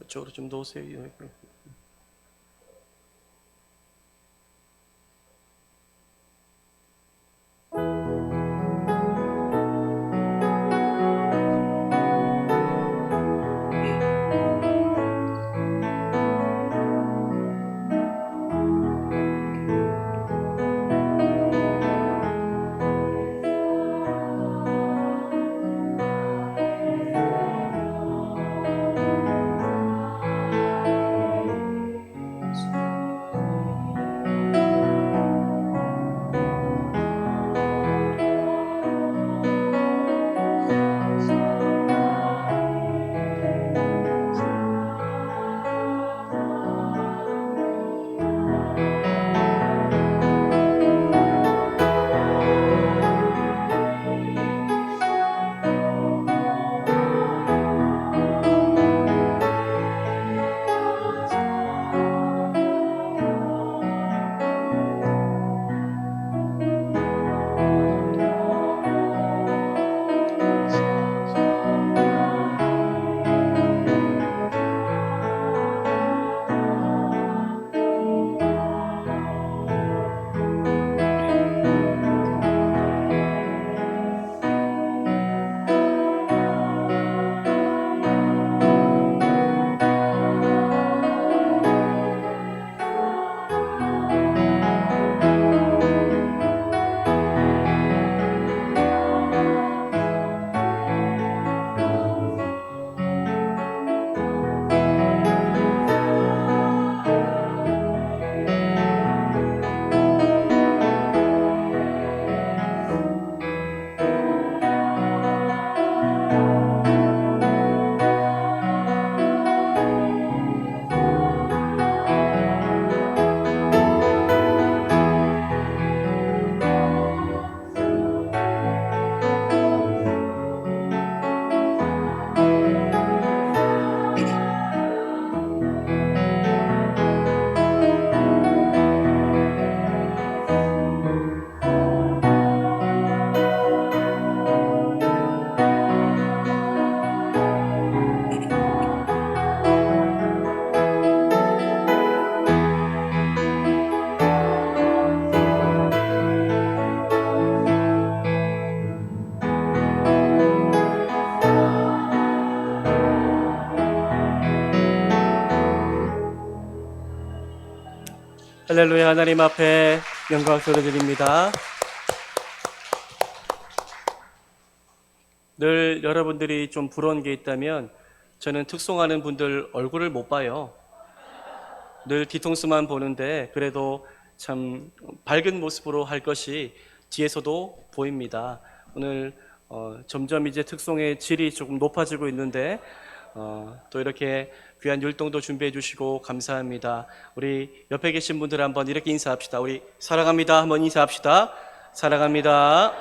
그쪽으로 좀 놓으세요. 할렐루야. 하나님 앞에 영광 돌려드립니다. 늘 여러분들이 좀 부러운 게 있다면 저는 특송하는 분들 얼굴을 못 봐요. 늘 뒤통수만 보는데 그래도 참 밝은 모습으로 할 것이 뒤에서도 보입니다. 오늘 점점 이제 특송의 질이 조금 높아지고 있는데 또 이렇게 귀한 율동도 준비해 주시고 감사합니다. 우리 옆에 계신 분들 한번 이렇게 인사합시다. 우리 사랑합니다 한번 인사합시다. 사랑합니다.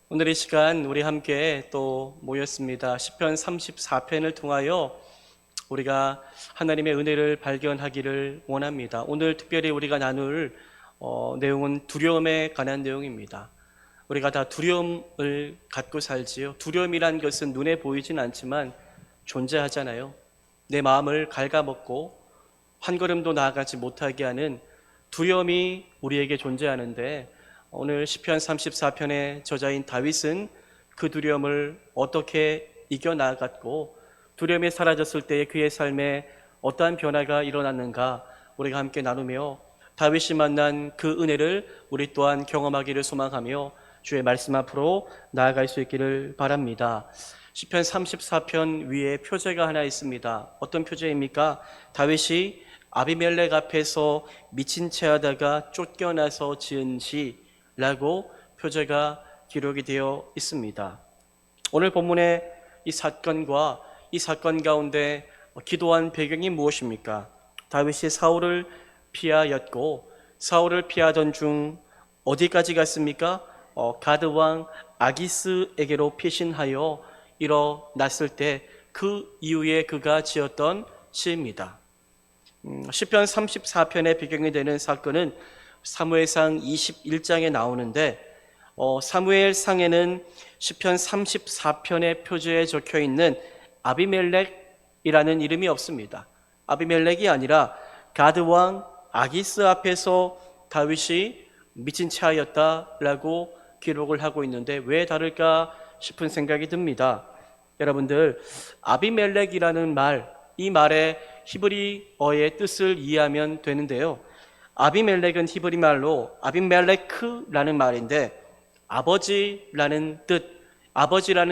오늘 이 시간 우리 함께 또 모였습니다. 시편 34편을 통하여 우리가 하나님의 은혜를 발견하기를 원합니다. 오늘 특별히 우리가 나눌 내용은 두려움에 관한 내용입니다. 우리가 다 두려움을 갖고 살지요. 두려움이란 것은 눈에 보이진 않지만 존재하잖아요. 내 마음을 갉아먹고 한 걸음도 나아가지 못하게 하는 두려움이 우리에게 존재하는데 오늘 시편 34편의 저자인 다윗은 그 두려움을 어떻게 이겨나갔고 두려움이 사라졌을 때의 그의 삶에 어떠한 변화가 일어났는가 우리가 함께 나누며 다윗이 만난 그 은혜를 우리 또한 경험하기를 소망하며 주의 말씀 앞으로 나아갈 수 있기를 바랍니다. 시편 34편 위에 표제가 하나 있습니다. 어떤 표제입니까? 다윗이 아비멜렉 앞에서 미친 채 하다가 쫓겨나서 지은 시라고 표제가 기록이 되어 있습니다. 오늘 본문의 이 사건과 이 사건 가운데 기도한 배경이 무엇입니까? 다윗이 사울을 피하였고 사울을 피하던 중 어디까지 갔습니까? 가드 왕 아기스에게로 피신하여 일어났을 때 그 이후에 그가 지었던 시입니다. 시편 34편의 배경이 되는 사건은 사무엘상 21장에 나오는데 사무엘상에는 시편 34편의 표제에 적혀 있는 아비멜렉이라는 이름이 없습니다. 아비멜렉이 아니라 가드 왕 아기스 앞에서 다윗이 미친 채하였다라고 기록을 하고 있는데 왜 다를까 싶은 생각이 듭니다. 여러분들, 아비멜렉이라는 말, 이 말의 히브리어의 뜻을 이해하면 되는데요. 아비멜렉은 히브리 말로 아비멜레크라는 말인데 아버지라는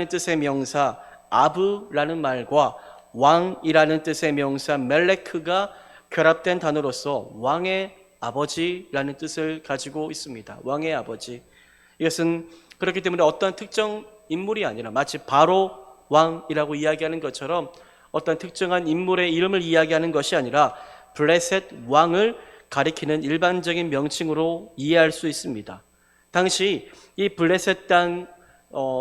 뜻의 명사 아브라는 말과 왕이라는 뜻의 명사 멜레크가 결합된 단어로서 왕의 아버지라는 뜻을 가지고 있습니다. 왕의 아버지. 이것은 그렇기 때문에 어떤 특정 인물이 아니라 마치 바로 왕이라고 이야기하는 것처럼 어떤 특정한 인물의 이름을 이야기하는 것이 아니라 블레셋 왕을 가리키는 일반적인 명칭으로 이해할 수 있습니다. 당시 이 블레셋 땅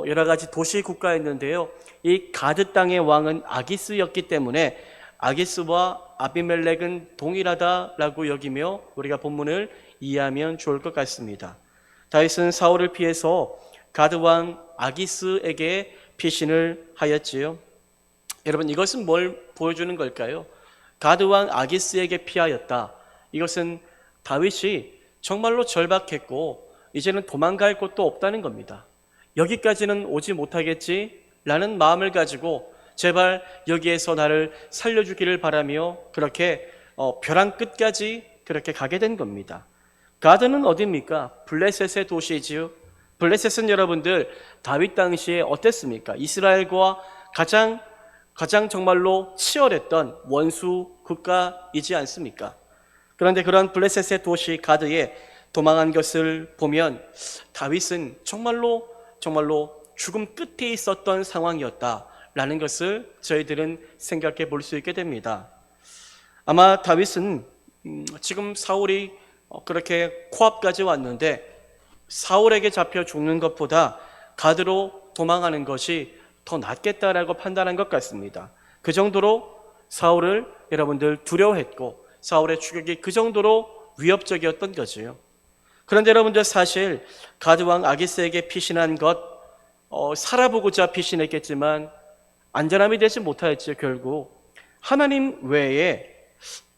여러 가지 도시 국가였는데요. 이 가드 땅의 왕은 아기스였기 때문에 아기스와 아비멜렉은 동일하다라고 여기며 우리가 본문을 이해하면 좋을 것 같습니다. 다윗은 사울을 피해서 가드 왕 아기스에게 피신을 하였지요. 여러분, 이것은 뭘 보여주는 걸까요? 가드 왕 아기스에게 피하였다. 이것은 다윗이 정말로 절박했고 이제는 도망갈 곳도 없다는 겁니다. 여기까지는 오지 못하겠지라는 마음을 가지고 제발 여기에서 나를 살려주기를 바라며 그렇게 벼랑 끝까지 그렇게 가게 된 겁니다. 가드는 어디입니까? 블레셋의 도시지요. 블레셋은 여러분들 다윗 당시에 어땠습니까? 이스라엘과 가장 정말로 치열했던 원수 국가이지 않습니까? 그런데 그런 블레셋의 도시 가드에 도망한 것을 보면 다윗은 정말로 죽음 끝에 있었던 상황이었다라는 것을 저희들은 생각해 볼 수 있게 됩니다. 아마 다윗은 지금 사울이 그렇게 코앞까지 왔는데 사울에게 잡혀 죽는 것보다 가드로 도망하는 것이 더 낫겠다라고 판단한 것 같습니다. 그 정도로 사울을 여러분들 두려워했고 사울의 추격이 그 정도로 위협적이었던 거지요. 그런데 여러분들 사실 가드왕 아기스에게 피신한 것 살아보고자 피신했겠지만 안전함이 되지 못하였죠. 결국 하나님 외에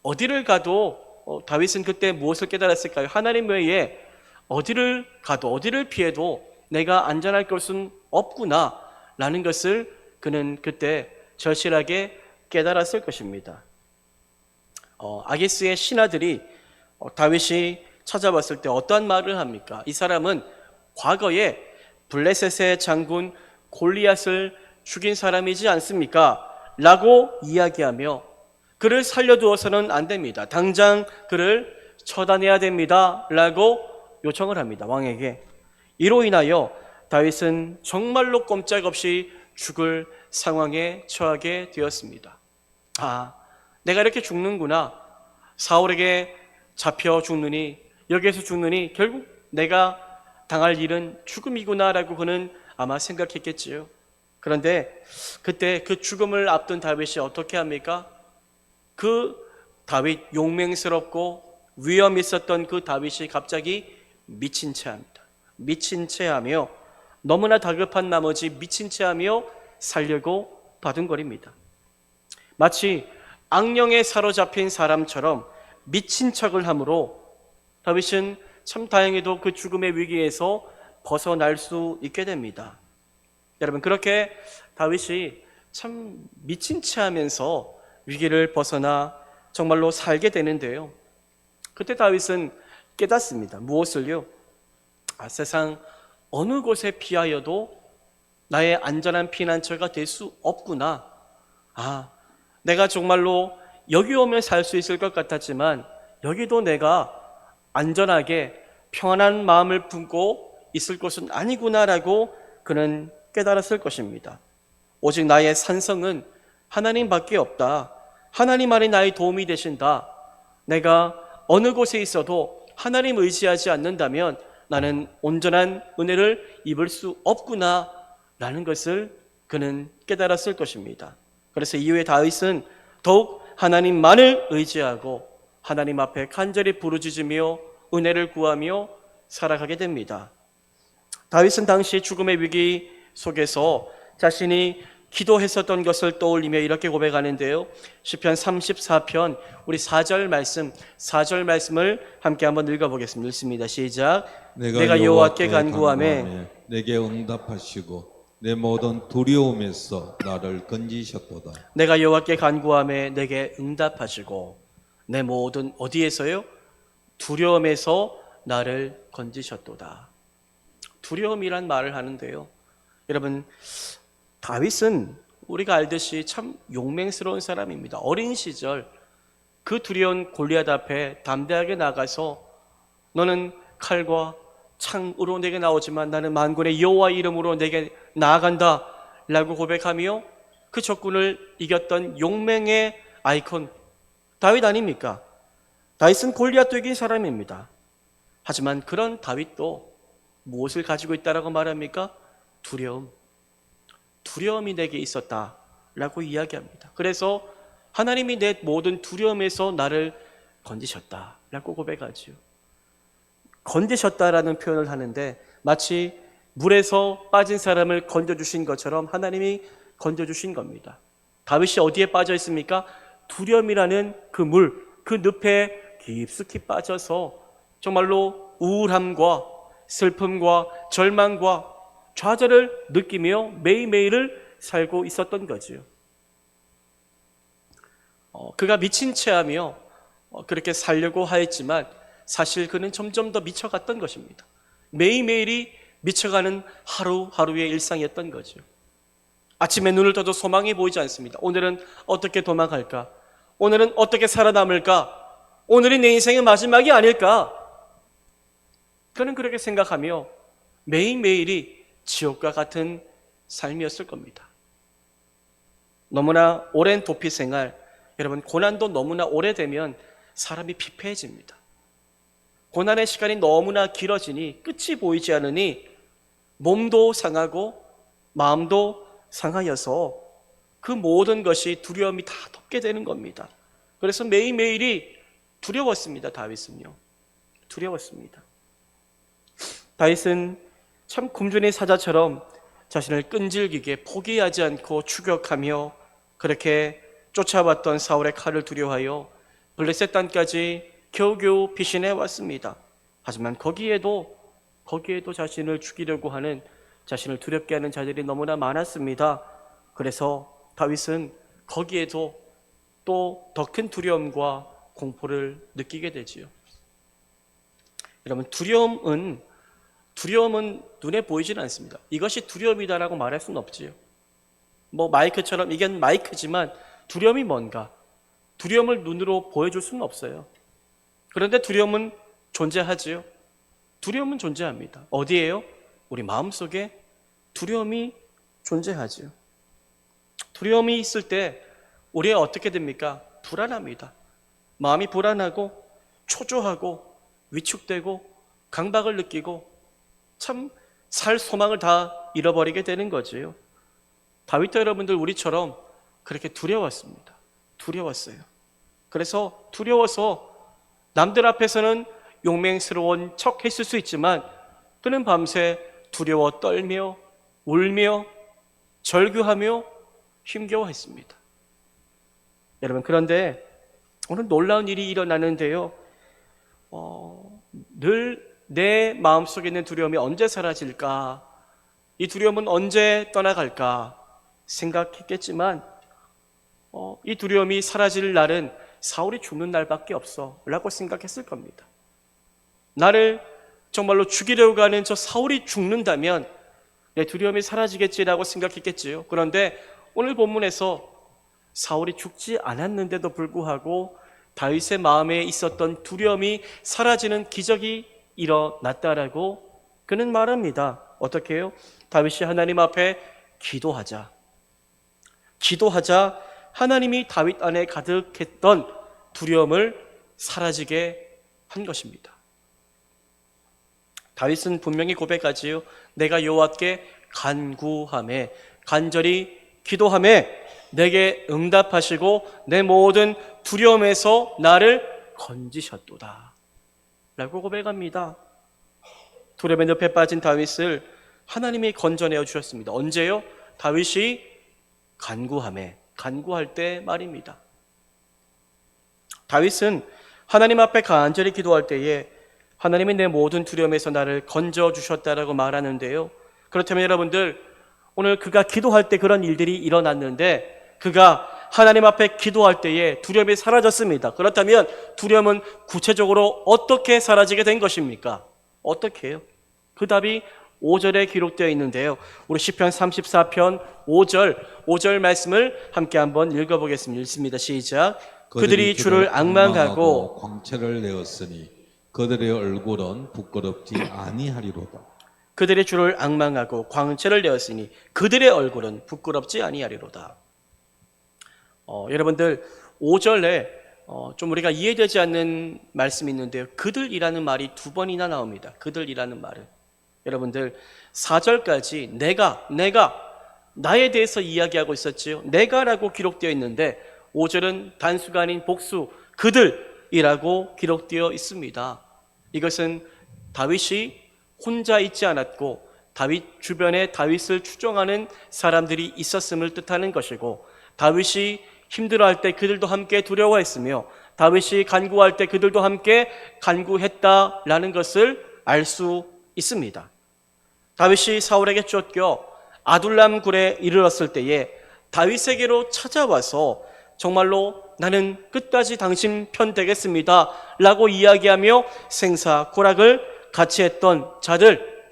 어디를 가도 다윗은 그때 무엇을 깨달았을까요? 하나님 외에 어디를 가도 어디를 피해도 내가 안전할 것은 없구나 라는 것을 그는 그때 절실하게 깨달았을 것입니다. 아기스의 신하들이 다윗이 찾아왔을 때 어떠한 말을 합니까? 이 사람은 과거에 블레셋의 장군 골리앗을 죽인 사람이지 않습니까? 라고 이야기하며 그를 살려두어서는 안 됩니다. 당장 그를 처단해야 됩니다. 라고 요청을 합니다. 왕에게. 이로 인하여 다윗은 정말로 꼼짝없이 죽을 상황에 처하게 되었습니다. 내가 이렇게 죽는구나. 사울에게 잡혀 죽느니 여기에서 죽느니 결국 내가 당할 일은 죽음이구나 라고 그는 아마 생각했겠지요. 그런데 그때 그 죽음을 앞둔 다윗이 어떻게 합니까? 그 다윗 용맹스럽고 위험 있었던 그 다윗이 갑자기 미친 채합니다. 미친 채하며 너무나 다급한 나머지 미친 채하며 살려고 바둥거립니다. 마치 악령에 사로잡힌 사람처럼 미친 척을 하므로 다윗은 참 다행히도 그 죽음의 위기에서 벗어날 수 있게 됩니다. 여러분, 그렇게 다윗이 참 미친 채하면서 위기를 벗어나 정말로 살게 되는데요. 그때 다윗은 깨닫습니다. 무엇을요? 세상 어느 곳에 피하여도 나의 안전한 피난처가 될 수 없구나. 내가 정말로 여기 오면 살 수 있을 것 같았지만 여기도 내가 안전하게 평안한 마음을 품고 있을 것은 아니구나라고 그는 깨달았을 것입니다. 오직 나의 산성은 하나님밖에 없다. 하나님만이 나의 도움이 되신다. 내가 어느 곳에 있어도 하나님 의지하지 않는다면 나는 온전한 은혜를 입을 수 없구나 라는 것을 그는 깨달았을 것입니다. 그래서 이후에 다윗은 더욱 하나님만을 의지하고 하나님 앞에 간절히 부르짖으며 은혜를 구하며 살아가게 됩니다. 다윗은 당시 죽음의 위기 속에서 자신이 기도했었던 것을 떠올리며 이렇게 고백하는데요. 시편 34편 우리 4절 말씀을 함께 한번 읽어보겠습니다. 읽습니다. 시작. 내가 여호와께 간구하며 내게 응답하시고 내 모든 두려움에서 나를 건지셨도다. 내가 여호와께 간구하며 내게 응답하시고 내 모든 어디에서요? 두려움에서 나를 건지셨도다. 두려움이란 말을 하는데요. 여러분, 다윗은 우리가 알듯이 참 용맹스러운 사람입니다. 어린 시절 그 두려운 골리앗 앞에 담대하게 나가서 너는 칼과 창으로 내게 나오지만 나는 만군의 여호와 이름으로 내게 나아간다 라고 고백하며 그 적군을 이겼던 용맹의 아이콘 다윗 아닙니까? 다윗은 골리앗도 이긴 사람입니다. 하지만 그런 다윗도 무엇을 가지고 있다라고 말합니까? 두려움이 내게 있었다라고 이야기합니다. 그래서 하나님이 내 모든 두려움에서 나를 건지셨다라고 고백하지요. 건지셨다라는 표현을 하는데 마치 물에서 빠진 사람을 건져주신 것처럼 하나님이 건져주신 겁니다. 다윗이 어디에 빠져 있습니까? 두려움이라는 그 물, 그 늪에 깊숙이 빠져서 정말로 우울함과 슬픔과 절망과 좌절을 느끼며 매일매일을 살고 있었던 거지요. 그가 미친 채 하며 그렇게 살려고 하였지만 사실 그는 점점 더 미쳐갔던 것입니다. 매일매일이 미쳐가는 하루하루의 일상이었던 거죠. 아침에 눈을 떠도 소망이 보이지 않습니다. 오늘은 어떻게 도망갈까? 오늘은 어떻게 살아남을까? 오늘이 내 인생의 마지막이 아닐까? 그는 그렇게 생각하며 매일매일이 지옥과 같은 삶이었을 겁니다. 너무나 오랜 도피 생활, 여러분 고난도 너무나 오래되면 사람이 피폐해집니다. 고난의 시간이 너무나 길어지니 끝이 보이지 않으니 몸도 상하고 마음도 상하여서 그 모든 것이 두려움이 다 덮게 되는 겁니다. 그래서 매일매일이 두려웠습니다. 다윗은요. 두려웠습니다. 다윗은 참 굶주린 사자처럼 자신을 끈질기게 포기하지 않고 추격하며 그렇게 쫓아왔던 사울의 칼을 두려워하여 블레셋 땅까지 겨우겨우 피신해 왔습니다. 하지만 거기에도 자신을 죽이려고 하는, 자신을 두렵게 하는 자들이 너무나 많았습니다. 그래서 다윗은 거기에도 또 더 큰 두려움과 공포를 느끼게 되지요. 여러분, 두려움은 눈에 보이지는 않습니다. 이것이 두려움이다라고 말할 수는 없지요. 마이크처럼 이게 마이크지만 두려움이 뭔가? 두려움을 눈으로 보여줄 수는 없어요. 그런데 두려움은 존재하지요. 두려움은 존재합니다. 어디에요? 우리 마음속에 두려움이 존재하지요. 두려움이 있을 때 우리가 어떻게 됩니까? 불안합니다. 마음이 불안하고 초조하고 위축되고 강박을 느끼고 참 살 소망을 다 잃어버리게 되는 거지요. 다윗도 여러분들 우리처럼 그렇게 두려웠습니다. 두려웠어요. 그래서 두려워서 남들 앞에서는 용맹스러운 척 했을 수 있지만 그는 밤새 두려워 떨며 울며 절규하며 힘겨워했습니다. 여러분, 그런데 오늘 놀라운 일이 일어나는데요. 늘 내 마음속에 있는 두려움이 언제 사라질까? 이 두려움은 언제 떠나갈까? 생각했겠지만 이 두려움이 사라질 날은 사울이 죽는 날밖에 없어 라고 생각했을 겁니다. 나를 정말로 죽이려고 하는 저 사울이 죽는다면 내 두려움이 사라지겠지라고 생각했겠지요. 그런데 오늘 본문에서 사울이 죽지 않았는데도 불구하고 다윗의 마음에 있었던 두려움이 사라지는 기적이 일어났다라고 그는 말합니다. 어떻게 해요? 다윗이 하나님 앞에 기도하자 하나님이 다윗 안에 가득했던 두려움을 사라지게 한 것입니다. 다윗은 분명히 고백하지요. 내가 여호와께 간구하매, 간절히 기도하매 내게 응답하시고 내 모든 두려움에서 나를 건지셨도다 라고 고백합니다. 두려움의 늪에 빠진 다윗을 하나님이 건져내어 주셨습니다. 언제요? 다윗이 간구할 때 말입니다. 다윗은 하나님 앞에 간절히 기도할 때에 하나님이 내 모든 두려움에서 나를 건져 주셨다라고 말하는데요. 그렇다면 여러분들, 오늘 그가 기도할 때 그런 일들이 일어났는데 그가 하나님 앞에 기도할 때에 두려움이 사라졌습니다. 그렇다면 두려움은 구체적으로 어떻게 사라지게 된 것입니까? 어떻게 해요? 그 답이 5절에 기록되어 있는데요. 우리 시편 34편 5절 말씀을 함께 한번 읽어보겠습니다. 읽습니다. 시작. 그들이 주를 앙망하고 광채를 내었으니 그들의 얼굴은 부끄럽지 아니하리로다. 그들의 주를 앙망하고 광채를 내었으니 그들의 얼굴은 부끄럽지 아니하리로다. 여러분들 5절에 좀 우리가 이해되지 않는 말씀이 있는데요. 그들이라는 말이 2번이나 나옵니다. 그들이라는 말은. 여러분들 4절까지 내가 나에 대해서 이야기하고 있었지요. 내가라고 기록되어 있는데 5절은 단수가 아닌 복수 그들이라고 기록되어 있습니다. 이것은 다윗이 혼자 있지 않았고 다윗 주변에 다윗을 추종하는 사람들이 있었음을 뜻하는 것이고, 다윗이 힘들어할 때 그들도 함께 두려워했으며 다윗이 간구할 때 그들도 함께 간구했다라는 것을 알 수 있습니다. 다윗이 사울에게 쫓겨 아둘람 굴에 이르렀을 때에 다윗에게로 찾아와서 정말로 나는 끝까지 당신 편 되겠습니다 라고 이야기하며 생사고락을 같이 했던 자들,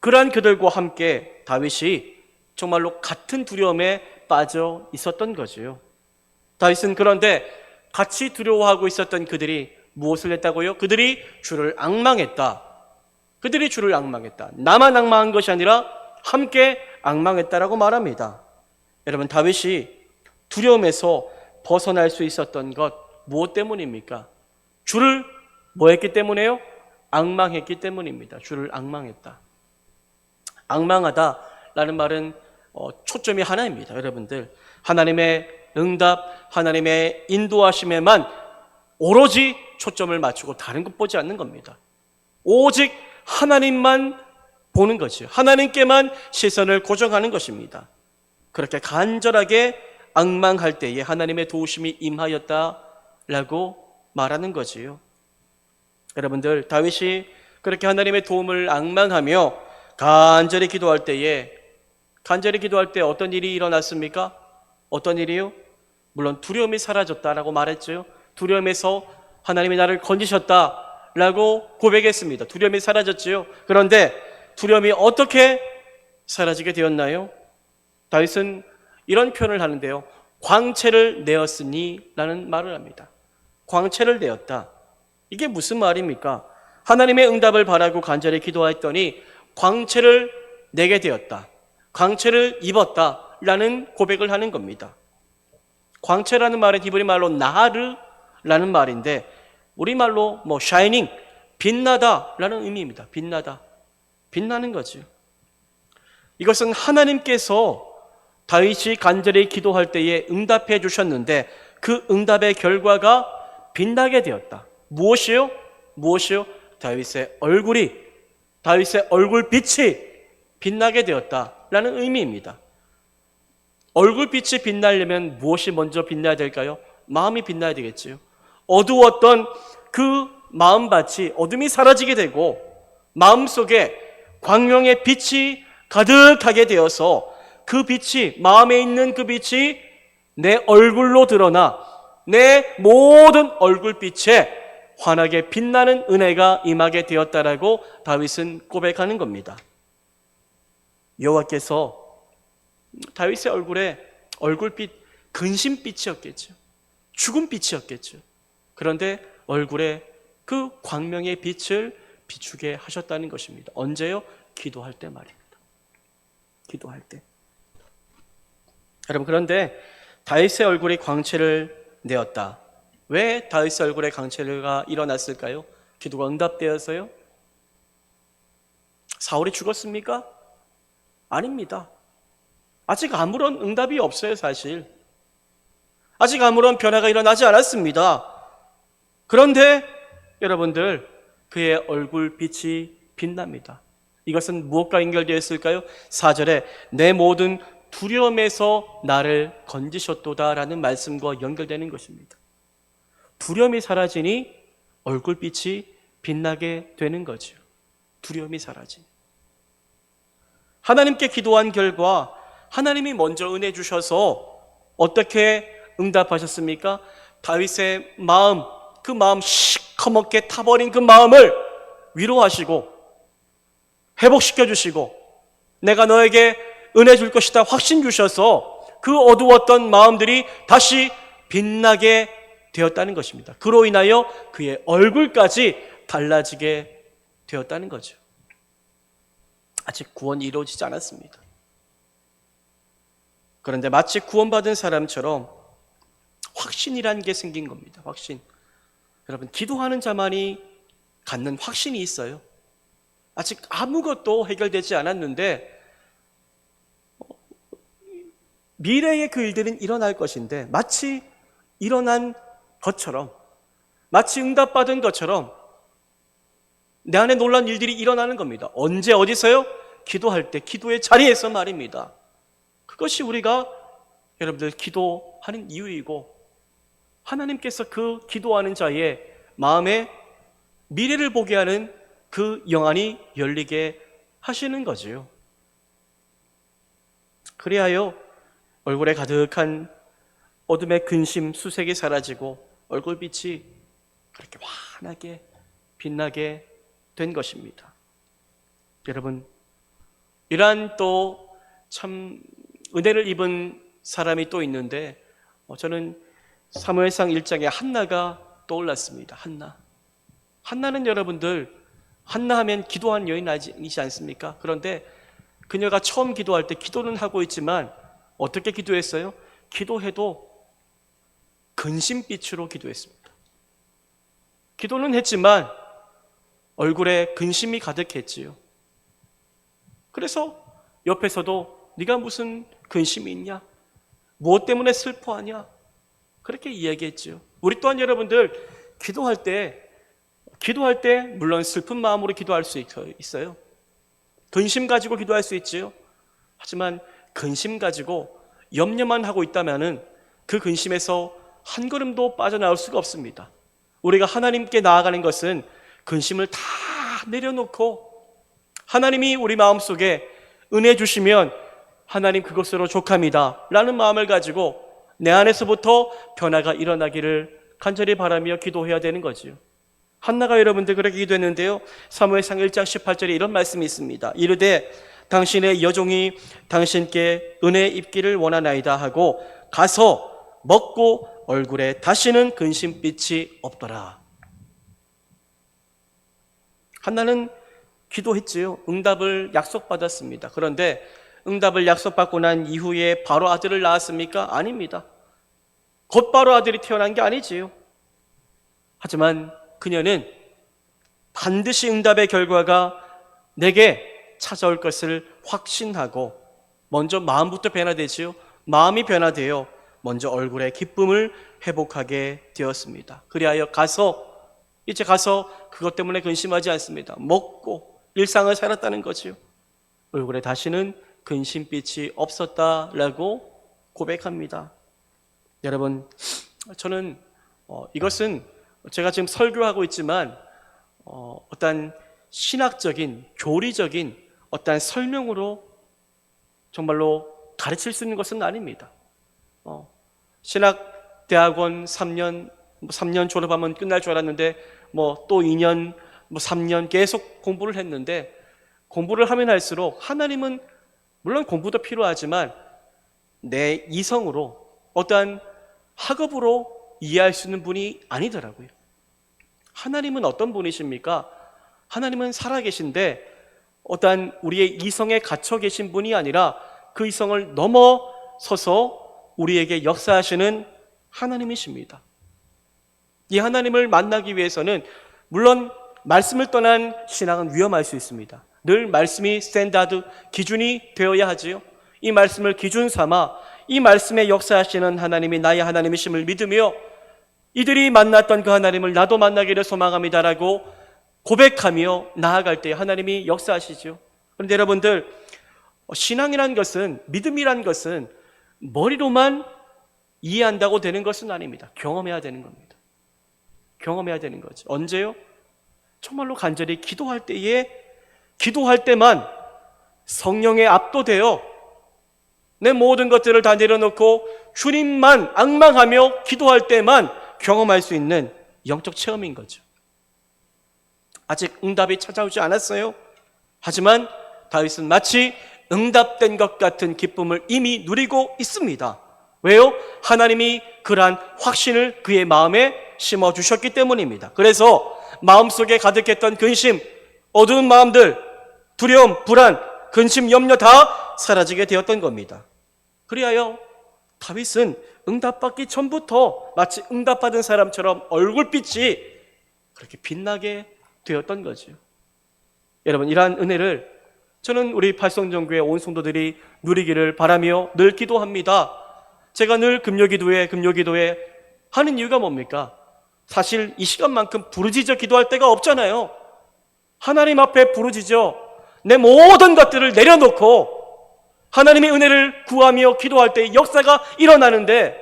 그러한 그들과 함께 다윗이 정말로 같은 두려움에 빠져 있었던 거지요. 다윗은 그런데 같이 두려워하고 있었던 그들이 무엇을 했다고요? 그들이 주를 앙망했다. 그들이 주를 앙망했다. 나만 앙망한 것이 아니라 함께 앙망했다라고 말합니다. 여러분, 다윗이 두려움에서 벗어날 수 있었던 것 무엇 때문입니까? 주를 뭐 했기 때문에요? 앙망했기 때문입니다. 주를 앙망했다. 앙망하다라는 말은 초점이 하나입니다. 여러분들, 하나님의 응답, 하나님의 인도하심에만 오로지 초점을 맞추고 다른 것 보지 않는 겁니다. 오직 하나님만 보는 거죠. 하나님께만 시선을 고정하는 것입니다. 그렇게 간절하게 앙망할 때에 하나님의 도우심이 임하였다라고 말하는 거지요. 여러분들, 다윗이 그렇게 하나님의 도움을 앙망하며 간절히 기도할 때 어떤 일이 일어났습니까? 어떤 일이요? 물론 두려움이 사라졌다라고 말했죠. 두려움에서 하나님이 나를 건지셨다라고 고백했습니다. 두려움이 사라졌지요. 그런데 두려움이 어떻게 사라지게 되었나요? 다윗은 이런 표현을 하는데요. 광채를 내었으니 라는 말을 합니다. 광채를 내었다. 이게 무슨 말입니까? 하나님의 응답을 바라고 간절히 기도했더니 광채를 내게 되었다. 광채를 입었다라는 고백을 하는 겁니다. 광채라는 말은 히브리 말로 나하르라는 말인데 우리말로 샤이닝, 빛나다라는 의미입니다. 빛나는 거죠. 이것은 하나님께서 다윗이 간절히 기도할 때에 응답해 주셨는데 그 응답의 결과가 빛나게 되었다. 무엇이요? 다윗의 얼굴빛이 빛나게 되었다라는 의미입니다. 얼굴빛이 빛나려면 무엇이 먼저 빛나야 될까요? 마음이 빛나야 되겠지요. 어두웠던 그 마음밭이 어둠이 사라지게 되고 마음속에 광명의 빛이 가득하게 되어서 그 빛이, 마음에 있는 그 빛이 내 얼굴로 드러나 내 모든 얼굴빛에 환하게 빛나는 은혜가 임하게 되었다라고 다윗은 고백하는 겁니다. 여호와께서 다윗의 얼굴빛 근심빛이었겠죠. 죽음빛이었겠죠. 그런데 얼굴에 그 광명의 빛을 비추게 하셨다는 것입니다. 언제요? 기도할 때 말입니다. 기도할 때. 여러분, 그런데 다윗의 얼굴이 광채를 내었다. 왜 다윗의 얼굴에 광채가 일어났을까요? 기도가 응답되어서요? 사울이 죽었습니까? 아닙니다. 아직 아무런 응답이 없어요, 사실. 아직 아무런 변화가 일어나지 않았습니다. 그런데 여러분들, 그의 얼굴빛이 빛납니다. 이것은 무엇과 연결되어 있을까요? 4절에 내 모든 두려움에서 나를 건지셨도다라는 말씀과 연결되는 것입니다. 두려움이 사라지니 얼굴빛이 빛나게 되는 거죠. 두려움이 사라지니. 하나님께 기도한 결과 하나님이 먼저 은혜 주셔서 어떻게 응답하셨습니까? 다윗의 마음, 그 마음 시커멓게 타버린 그 마음을 위로하시고 회복시켜 주시고 내가 너에게 은혜 줄 것이다 확신 주셔서 그 어두웠던 마음들이 다시 빛나게 되었다는 것입니다. 그로 인하여 그의 얼굴까지 달라지게 되었다는 거죠. 아직 구원이 이루어지지 않았습니다. 그런데 마치 구원받은 사람처럼 확신이라는 게 생긴 겁니다. 확신. 여러분, 기도하는 자만이 갖는 확신이 있어요. 아직 아무것도 해결되지 않았는데 미래의 그 일들은 일어날 것인데 마치 일어난 것처럼, 마치 응답받은 것처럼 내 안에 놀란 일들이 일어나는 겁니다. 언제 어디서요? 기도할 때, 기도의 자리에서 말입니다. 그것이 우리가 여러분들 기도하는 이유이고 하나님께서 그 기도하는 자의 마음에 미래를 보게 하는 그 영안이 열리게 하시는 거지요. 그리하여 얼굴에 가득한 어둠의 근심, 수색이 사라지고 얼굴빛이 그렇게 환하게 빛나게 된 것입니다. 여러분, 이러한 또 참 은혜를 입은 사람이 또 있는데 저는 사무엘상 1장에 한나가 떠올랐습니다. 한나는 여러분들 한나 하면 기도한 여인이지 않습니까? 그런데 그녀가 처음 기도할 때 기도는 하고 있지만 어떻게 기도했어요? 기도해도 근심빛으로 기도했습니다. 기도는 했지만 얼굴에 근심이 가득했지요. 그래서 옆에서도 네가 무슨 근심이 있냐? 무엇 때문에 슬퍼하냐? 그렇게 이야기했지요. 우리 또한 여러분들 기도할 때 물론 슬픈 마음으로 기도할 수 있어요. 근심 가지고 기도할 수 있지요. 하지만 근심 가지고 염려만 하고 있다면은 그 근심에서 한 걸음도 빠져나올 수가 없습니다. 우리가 하나님께 나아가는 것은 근심을 다 내려놓고 하나님이 우리 마음속에 은혜 주시면 하나님 그것으로 족합니다 라는 마음을 가지고 내 안에서부터 변화가 일어나기를 간절히 바라며 기도해야 되는 거지요. 한나가 여러분들 그렇게 기도했는데요, 사무엘상 1장 18절에 이런 말씀이 있습니다. 이르되 당신의 여종이 당신께 은혜 입기를 원하나이다 하고 가서 먹고 얼굴에 다시는 근심빛이 없더라. 한나는 기도했지요. 응답을 약속받았습니다. 그런데 응답을 약속받고 난 이후에 바로 아들을 낳았습니까? 아닙니다. 곧바로 아들이 태어난 게 아니지요. 하지만 그녀는 반드시 응답의 결과가 내게 찾아올 것을 확신하고 먼저 마음부터 변화되지요. 마음이 변화되어 먼저 얼굴의 기쁨을 회복하게 되었습니다. 그리하여 이제 가서 그것 때문에 근심하지 않습니다. 먹고 일상을 살았다는 거지요. 얼굴에 다시는 근심빛이 없었다라고 고백합니다. 여러분, 저는 이것은 제가 지금 설교하고 있지만 어떤 신학적인, 교리적인 어떤 설명으로 정말로 가르칠 수 있는 것은 아닙니다. 신학대학원 3년 졸업하면 끝날 줄 알았는데 또 2년, 3년 계속 공부를 했는데 공부를 하면 할수록 하나님은 물론 공부도 필요하지만 내 이성으로 어떠한 학업으로 이해할 수 있는 분이 아니더라고요. 하나님은 어떤 분이십니까? 하나님은 살아계신데 어떠한 우리의 이성에 갇혀 계신 분이 아니라 그 이성을 넘어서서 우리에게 역사하시는 하나님이십니다. 이 하나님을 만나기 위해서는 물론 말씀을 떠난 신앙은 위험할 수 있습니다. 늘 말씀이 스탠다드, 기준이 되어야 하지요. 이 말씀을 기준 삼아 이 말씀에 역사하시는 하나님이 나의 하나님이심을 믿으며 이들이 만났던 그 하나님을 나도 만나기를 소망합니다라고 고백하며 나아갈 때 하나님이 역사하시죠. 그런데 여러분들, 신앙이란 것은, 믿음이란 것은 머리로만 이해한다고 되는 것은 아닙니다. 경험해야 되는 겁니다. 경험해야 되는 거죠. 언제요? 정말로 간절히 기도할 때만 성령에 압도되어 내 모든 것들을 다 내려놓고 주님만 앙망하며 기도할 때만 경험할 수 있는 영적 체험인 거죠. 아직 응답이 찾아오지 않았어요. 하지만 다윗은 마치 응답된 것 같은 기쁨을 이미 누리고 있습니다. 왜요? 하나님이 그러한 확신을 그의 마음에 심어주셨기 때문입니다. 그래서 마음속에 가득했던 근심, 어두운 마음들, 두려움, 불안, 근심, 염려 다 사라지게 되었던 겁니다. 그리하여 다윗은 응답받기 전부터 마치 응답받은 사람처럼 얼굴빛이 그렇게 빛나게 되었던 거죠. 여러분, 이러한 은혜를 저는 우리 팔성정교회 온 성도들이 누리기를 바라며 늘 기도합니다. 제가 늘 금요기도회 하는 이유가 뭡니까? 사실 이 시간만큼 부르짖어 기도할 때가 없잖아요. 하나님 앞에 부르짖어 내 모든 것들을 내려놓고 하나님의 은혜를 구하며 기도할 때 역사가 일어나는데,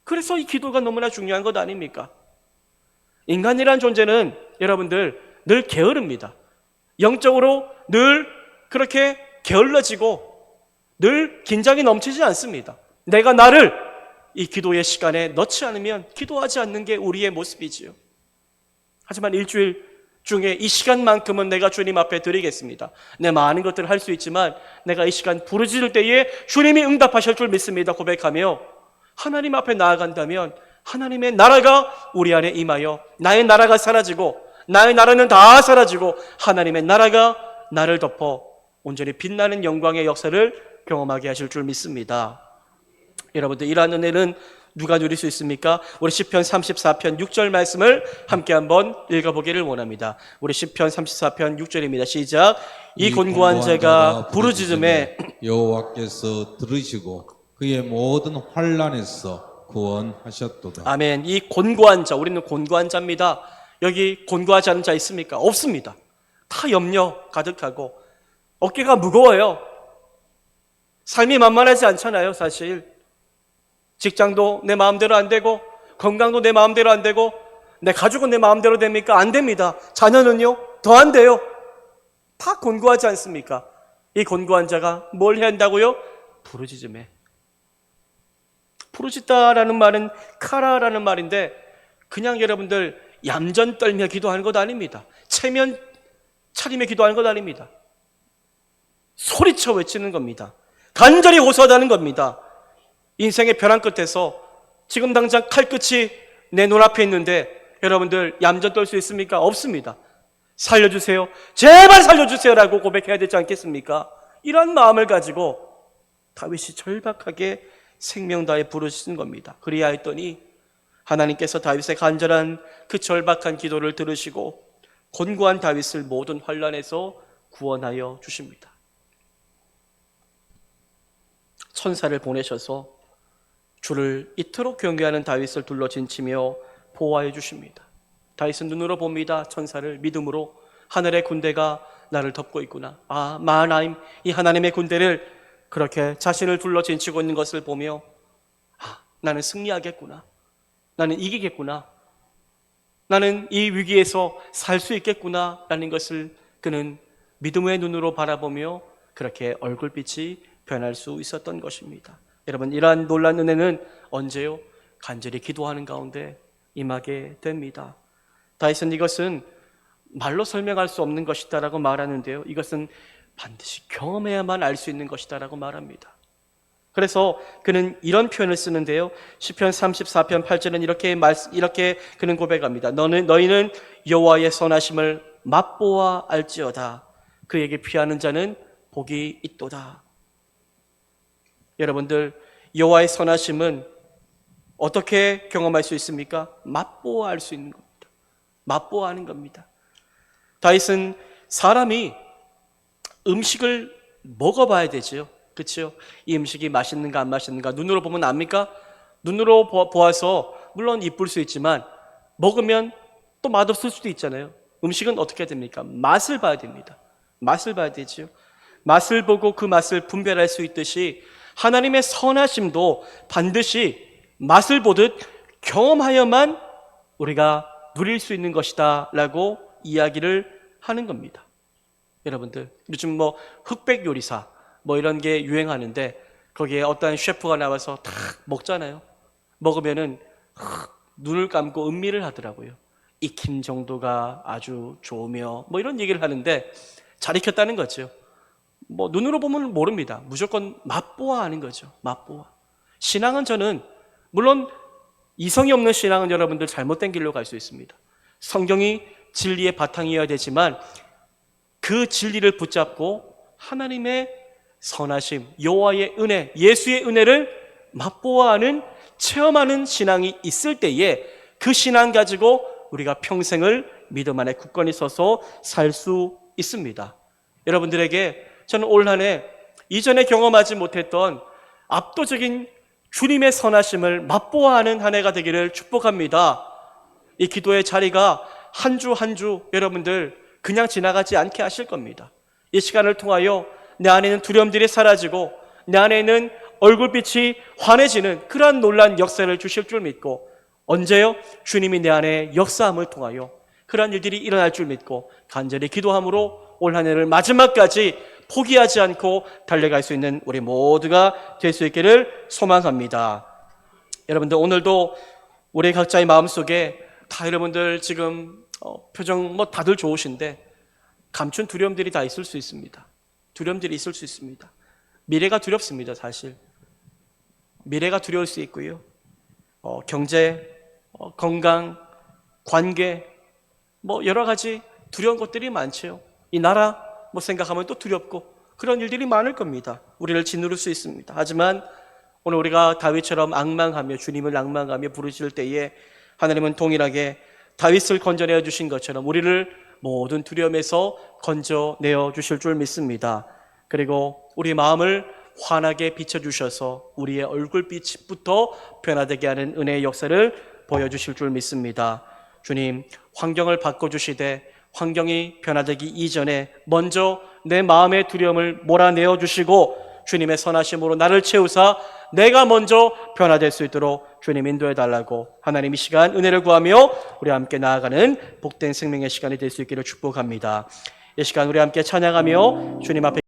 그래서 이 기도가 너무나 중요한 것 아닙니까? 인간이란 존재는 여러분들 늘 게으릅니다. 영적으로 늘 그렇게 게을러지고 늘 긴장이 넘치지 않습니다. 내가 나를 이 기도의 시간에 넣지 않으면 기도하지 않는 게 우리의 모습이지요. 하지만 일주일 중에 이 시간만큼은 내가 주님 앞에 드리겠습니다. 내 많은 것들을 할 수 있지만 내가 이 시간 부르짖을 때에 주님이 응답하실 줄 믿습니다 고백하며 하나님 앞에 나아간다면 하나님의 나라가 우리 안에 임하여 나의 나라가 사라지고, 나의 나라는 다 사라지고 하나님의 나라가 나를 덮어 온전히 빛나는 영광의 역사를 경험하게 하실 줄 믿습니다. 여러분들, 이러한 은혜는 누가 누릴 수 있습니까? 우리 시편 34편 6절 말씀을 함께 한번 읽어보기를 원합니다. 우리 시편 34편 6절입니다. 시작. 이 곤고한 자가 부르짖음에 여호와께서 들으시고 그의 모든 환난에서 구원하셨도다. 아멘. 이 곤고한 자, 우리는 곤고한 자입니다. 여기 곤고하지 않은 자 있습니까? 없습니다. 다 염려 가득하고 어깨가 무거워요. 삶이 만만하지 않잖아요, 사실. 직장도 내 마음대로 안 되고, 건강도 내 마음대로 안 되고, 내 가족은 내 마음대로 됩니까? 안 됩니다. 자녀는요? 더 안 돼요. 다 곤고하지 않습니까? 이 곤고한 자가 뭘 해야 한다고요? 부르짖음에. 부르짖다라는 말은 카라라는 말인데 그냥 여러분들 얌전 떨며 기도하는 것 아닙니다. 체면 차리며 기도하는 것 아닙니다. 소리쳐 외치는 겁니다. 간절히 호소하다는 겁니다. 인생의 벼랑 끝에서 지금 당장 칼끝이 내 눈앞에 있는데 여러분들 얌전 떨 수 있습니까? 없습니다. 살려주세요. 제발 살려주세요라고 고백해야 되지 않겠습니까? 이런 마음을 가지고 다윗이 절박하게 생명 다해 부르신 겁니다. 그리하였더니 하나님께서 다윗의 간절한 그 절박한 기도를 들으시고 곤고한 다윗을 모든 환난에서 구원하여 주십니다. 천사를 보내셔서 주를 이토록 경외하는 다윗을 둘러 진치며 보호하여 주십니다. 다윗은 눈으로 봅니다. 천사를 믿음으로 하늘의 군대가 나를 덮고 있구나. 아, 마하나임, 이 하나님의 군대를 그렇게 자신을 둘러 진치고 있는 것을 보며 나는 승리하겠구나. 나는 이기겠구나. 나는 이 위기에서 살 수 있겠구나 라는 것을 그는 믿음의 눈으로 바라보며 그렇게 얼굴빛이 변할 수 있었던 것입니다. 여러분, 이러한 놀라운 은혜는 언제요? 간절히 기도하는 가운데 임하게 됩니다. 다윗은 이것은 말로 설명할 수 없는 것이다라고 말하는데요, 이것은 반드시 경험해야만 알 수 있는 것이다라고 말합니다. 그래서 그는 이런 표현을 쓰는데요, 시편 34편 8절은 이렇게 그는 고백합니다. 너희는 여호와의 선하심을 맛보아 알지어다. 그에게 피하는 자는 복이 있도다. 여러분들, 여호와의 선하심은 어떻게 경험할 수 있습니까? 맛보아 알 수 있는 겁니다. 맛보아 하는 겁니다. 다윗은 사람이 음식을 먹어봐야 되죠. 그렇죠? 이 음식이 맛있는가 안 맛있는가 눈으로 보면 압니까? 눈으로 보아서 물론 이쁠 수 있지만 먹으면 또 맛없을 수도 있잖아요. 음식은 어떻게 해야 됩니까? 맛을 봐야 됩니다. 맛을 봐야 되죠. 맛을 보고 그 맛을 분별할 수 있듯이 하나님의 선하심도 반드시 맛을 보듯 경험하여만 우리가 누릴 수 있는 것이다 라고 이야기를 하는 겁니다. 여러분들 요즘 뭐 흑백 요리사 뭐 이런 게 유행하는데 거기에 어떤 셰프가 나와서 탁 먹잖아요. 먹으면은 눈을 감고 음미를 하더라고요. 익힘 정도가 아주 좋으며 뭐 이런 얘기를 하는데 잘 익혔다는 거죠. 뭐 눈으로 보면 모릅니다. 무조건 맛보아 하는 거죠. 맛보아. 신앙은 저는 물론 이성이 없는 신앙은 여러분들 잘못된 길로 갈 수 있습니다. 성경이 진리의 바탕이어야 되지만 그 진리를 붙잡고 하나님의 선하심, 여호와의 은혜, 예수의 은혜를 맛보아하는 체험하는 신앙이 있을 때에 그 신앙 가지고 우리가 평생을 믿음 안에 굳건히 서서 살 수 있습니다. 여러분들에게 저는 올 한 해 이전에 경험하지 못했던 압도적인 주님의 선하심을 맛보아하는 한 해가 되기를 축복합니다. 이 기도의 자리가 한 주 한 주 여러분들 그냥 지나가지 않게 하실 겁니다. 이 시간을 통하여 내 안에는 두려움들이 사라지고 내 안에는 얼굴빛이 환해지는 그러한 놀라운 역사를 주실 줄 믿고 언제요? 주님이 내 안에 역사함을 통하여 그러한 일들이 일어날 줄 믿고 간절히 기도함으로 올 한 해를 마지막까지 포기하지 않고 달려갈 수 있는 우리 모두가 될 수 있기를 소망합니다. 여러분들 오늘도 우리 각자의 마음속에 다 여러분들 지금 표정 뭐 다들 좋으신데 감춘 두려움들이 다 있을 수 있습니다. 두려움들이 있을 수 있습니다. 미래가 두렵습니다. 사실 미래가 두려울 수 있고요. 경제, 건강, 관계 뭐 여러 가지 두려운 것들이 많죠. 이 나라 뭐 생각하면 또 두렵고 그런 일들이 많을 겁니다. 우리를 짓누를 수 있습니다. 하지만 오늘 우리가 다윗처럼 앙망하며 주님을 앙망하며 부르실 때에 하나님은 동일하게 다윗을 건져내어 주신 것처럼 우리를 모든 두려움에서 건져내어 주실 줄 믿습니다. 그리고 우리 마음을 환하게 비춰주셔서 우리의 얼굴빛부터 변화되게 하는 은혜의 역사를 보여주실 줄 믿습니다. 주님, 환경을 바꿔주시되 환경이 변화되기 이전에 먼저 내 마음의 두려움을 몰아내어 주시고 주님의 선하심으로 나를 채우사 내가 먼저 변화될 수 있도록 주님 인도해 달라고 하나님 이 시간 은혜를 구하며 우리 함께 나아가는 복된 생명의 시간이 될 수 있기를 축복합니다. 이 시간 우리 함께 찬양하며 주님 앞에